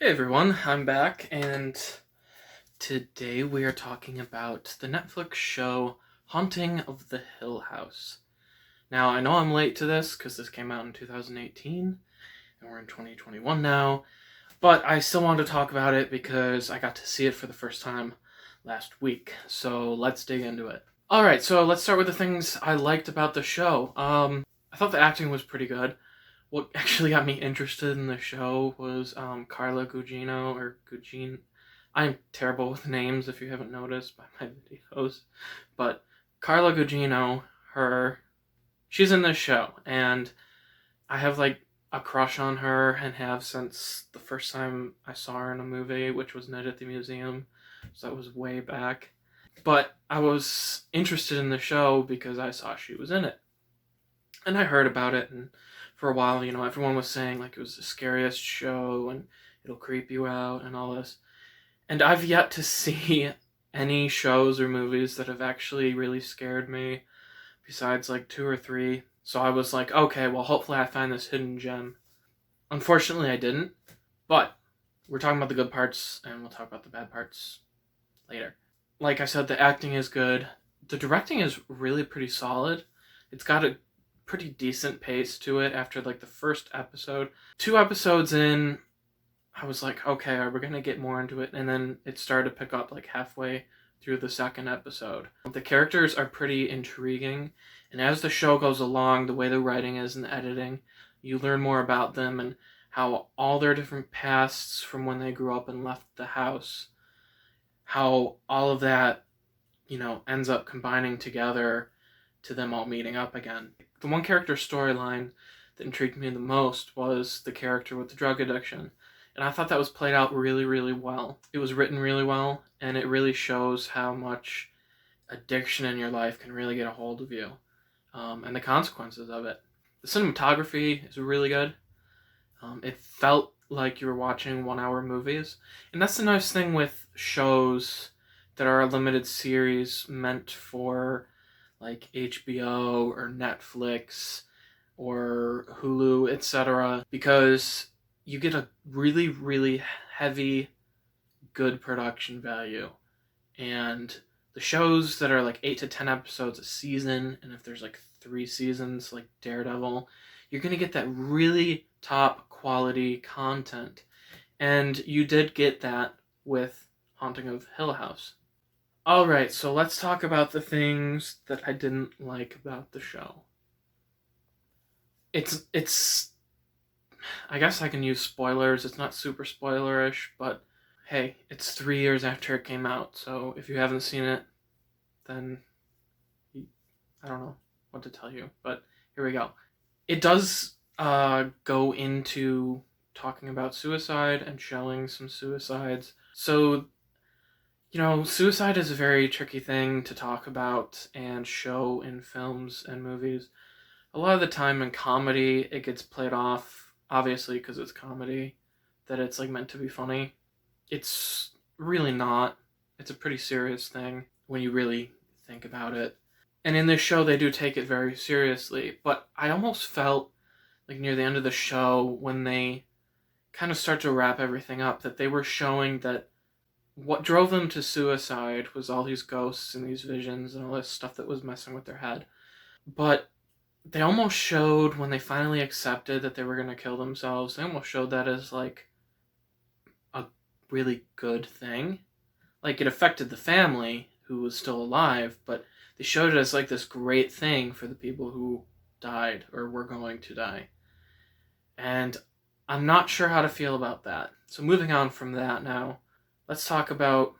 Hey everyone, I'm back, and today we are talking about the Netflix show Haunting of the Hill House. Now, I know I'm late to this because this came out in 2018, and we're in 2021 now, but I still wanted to talk about it because I got to see it for the first time last week, so let's dig into it. Alright, so let's start with the things I liked about the show. I thought the acting was pretty good. What actually got me interested in the show was Carla Gugino, or Gugino. I'm terrible with names if you haven't noticed by my videos. But Carla Gugino, she's in this show, and I have like a crush on her and have since the first time I saw her in a movie, which was Night at the Museum. So that was way back. But I was interested in the show because I saw she was in it. And I heard about it, and for a while, everyone was saying like it was the scariest show and it'll creep you out and all this. And I've yet to see any shows or movies that have actually really scared me besides like two or three. So I was like, okay, well, hopefully I find this hidden gem. Unfortunately, I didn't, but we're talking about the good parts and we'll talk about the bad parts later. Like I said, the acting is good. The directing is really pretty solid. It's got a pretty decent pace to it after like the first episode. 2 episodes in, I was like, okay, are we gonna get more into it? And then it started to pick up like halfway through the second episode. The characters are pretty intriguing, and as the show goes along, the way the writing is and the editing, you learn more about them and how all their different pasts from when they grew up and left the house, how all of that, ends up combining together to them all meeting up again. The one character storyline that intrigued me the most was the character with the drug addiction. And I thought that was played out really, really well. It was written really well, and it really shows how much addiction in your life can really get a hold of you, and the consequences of it. The cinematography is really good. It felt like you were watching 1 hour movies. And that's the nice thing with shows that are a limited series meant for like HBO or Netflix or Hulu, etc. Because you get a really, really heavy, good production value. And the shows that are like 8 to 10 episodes a season, and if there's like 3 seasons, like Daredevil, you're going to get that really top quality content. And you did get that with Haunting of Hill House. Alright, so let's talk about the things that I didn't like about the show. It's I guess I can use spoilers. It's not super spoilerish, but hey, it's 3 years after it came out, so if you haven't seen it, then I don't know what to tell you, but here we go. It does go into talking about suicide and showing some suicides. So, suicide is a very tricky thing to talk about and show in films and movies. A lot of the time in comedy, it gets played off, obviously, because it's comedy, that it's like meant to be funny. It's really not. It's a pretty serious thing when you really think about it. And in this show, they do take it very seriously. But I almost felt like near the end of the show, when they kind of start to wrap everything up, that they were showing that what drove them to suicide was all these ghosts and these visions and all this stuff that was messing with their head. But they almost showed, when they finally accepted that they were going to kill themselves, they almost showed that as like a really good thing. Like, it affected the family who was still alive, but they showed it as like this great thing for the people who died or were going to die. And I'm not sure how to feel about that. So moving on from that now, let's talk about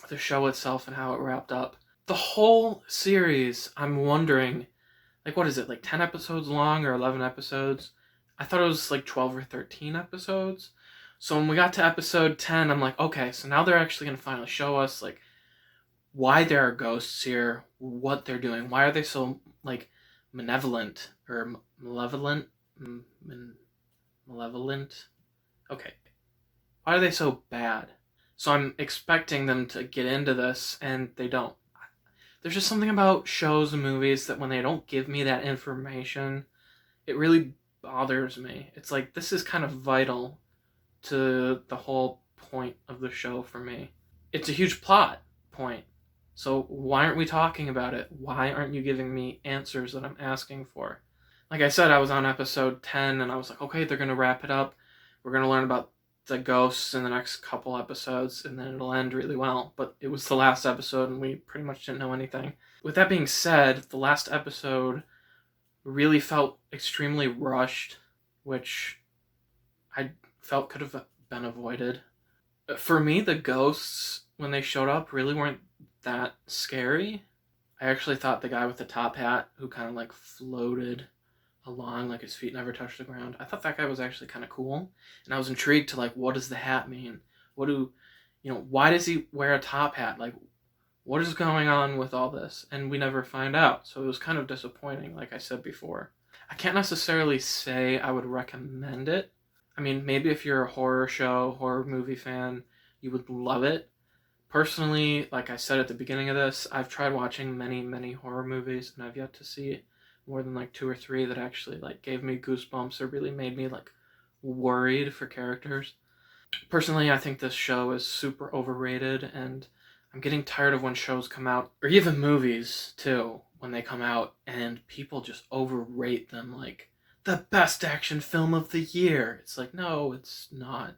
the show itself and how it wrapped up. The whole series, I'm wondering, like, what is it, like 10 episodes long or 11 episodes? I thought it was like 12 or 13 episodes. So when we got to episode 10, I'm like, okay, so now they're actually going to finally show us, like, why there are ghosts here, what they're doing, why are they so, like, malevolent, or malevolent? Malevolent? Okay. Why are they so bad? So I'm expecting them to get into this, and they don't. There's just something about shows and movies that when they don't give me that information, it really bothers me. It's like, this is kind of vital to the whole point of the show for me. It's a huge plot point. So why aren't we talking about it? Why aren't you giving me answers that I'm asking for? Like I said, I was on episode 10 and I was like, okay, they're going to wrap it up. We're going to learn about the ghosts in the next couple episodes and then it'll end really well. But it was the last episode and we pretty much didn't know anything. With that being said, the last episode really felt extremely rushed, which I felt could have been avoided. For me, the ghosts, when they showed up, really weren't that scary. I actually thought the guy with the top hat, who kind of like floated along, like his feet never touched the ground, I thought that guy was actually kind of cool. And I was intrigued to like, what does the hat mean? Why does he wear a top hat? Like, what is going on with all this? And we never find out. So it was kind of disappointing, like I said before. I can't necessarily say I would recommend it. I mean, maybe if you're a horror movie fan, you would love it. Personally, like I said at the beginning of this, I've tried watching many, many horror movies, and I've yet to see more than like 2 or 3 that actually like gave me goosebumps or really made me like worried for characters. Personally, I think this show is super overrated, and I'm getting tired of when shows come out, or even movies too, when they come out, and people just overrate them like the best action film of the year. It's like, no, it's not.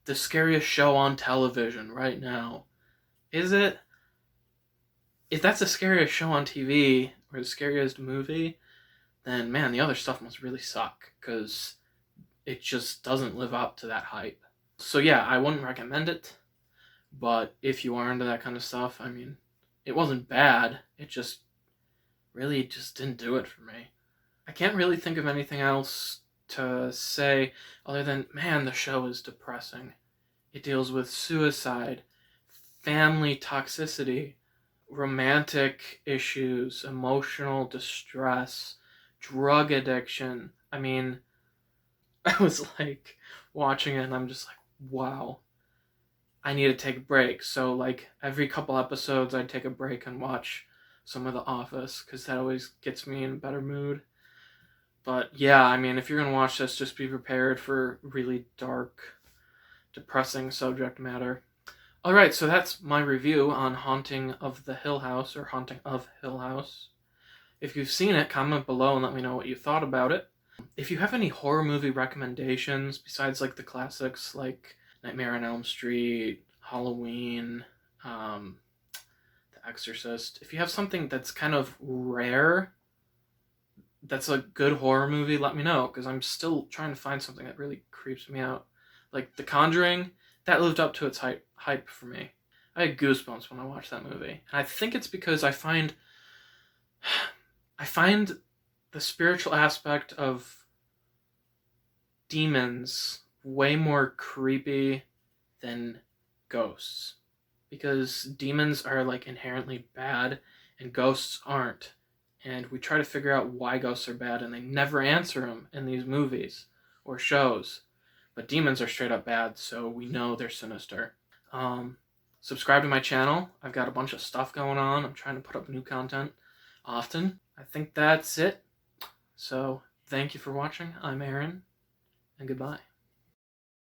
The scariest show on television right now. Is it? If that's the scariest show on TV, or the scariest movie, then man, the other stuff must really suck, because it just doesn't live up to that hype. So yeah, I wouldn't recommend it, but if you are into that kind of stuff, I mean, it wasn't bad, it just really just didn't do it for me. I can't really think of anything else to say other than, man, the show is depressing. It deals with suicide, family toxicity, romantic issues, emotional distress, drug addiction. I mean, I was like watching it and I'm just like, wow, I need to take a break. So like every couple episodes I'd take a break and watch some of The Office, because that always gets me in a better mood. But yeah, I mean, if you're going to watch this, just be prepared for really dark, depressing subject matter. Alright, so that's my review on Haunting of the Hill House, or Haunting of Hill House. If you've seen it, comment below and let me know what you thought about it. If you have any horror movie recommendations, besides like the classics like Nightmare on Elm Street, Halloween, The Exorcist, if you have something that's kind of rare, that's a good horror movie, let me know, because I'm still trying to find something that really creeps me out. Like The Conjuring, that lived up to its hype for me. I had goosebumps when I watched that movie. And I think it's because I find the spiritual aspect of demons way more creepy than ghosts. Because demons are like inherently bad and ghosts aren't. And we try to figure out why ghosts are bad, and they never answer them in these movies or shows. But demons are straight up bad, so we know they're sinister. Subscribe to my channel. I've got a bunch of stuff going on. I'm trying to put up new content often. I think that's it. So, thank you for watching. I'm Aaron, and goodbye.